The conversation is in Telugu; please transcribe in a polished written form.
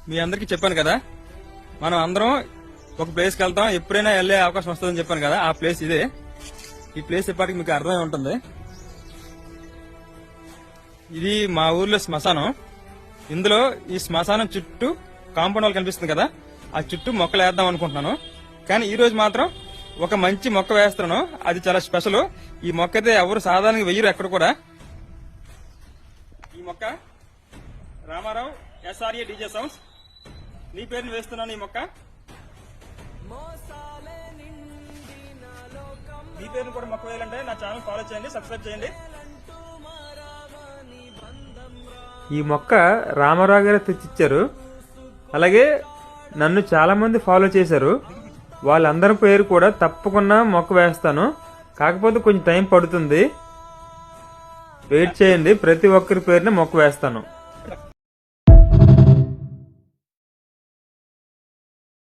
మీ అందరికి చెప్పాను కదా, మనం అందరం ఒక ప్లేస్కి వెళ్తాం, ఎప్పుడైనా వెళ్ళే అవకాశం వస్తుందని చెప్పాను కదా. ఆ ప్లేస్ ఇదే. ఈ ప్లేస్ ఇప్పటికి మీకు అర్థమై ఉంటుంది. ఇది మా ఊర్లో శ్మశానం. ఇందులో ఈ శ్మశానం చుట్టూ కాంపౌండ్ వాల్ కనిపిస్తుంది కదా, ఆ చుట్టూ మొక్కలు వేద్దాం అనుకుంటున్నాను. కానీ ఈ రోజు మాత్రం ఒక మంచి మొక్క వేస్తున్నాను. అది చాలా స్పెషల్. ఈ మొక్క అయితే ఎవరు సాధారణంగా వెయ్యరు ఎక్కడ కూడా. ఈ మొక్క రామారావు SRA DJ సౌండ్స్. నీ పేరుని వేస్తున్నాను. ఈ మొక్క మీ పేరుని కూడా మొక్క వేయాలంటే నా ఛానల్ ఫాలో చేయండి, సబ్స్క్రైబ్ చేయండి. ఈ మొక్క రామారావు గారు తెచ్చిచ్చారు. అలాగే నన్ను చాలా మంది ఫాలో చేశారు. వాళ్ళందరి పేరు కూడా తప్పకుండా మొక్క వేస్తాను. కాకపోతే కొంచెం టైం పడుతుంది, వెయిట్ చేయండి. ప్రతి ఒక్కరి పేరుని మొక్క వేస్తాను.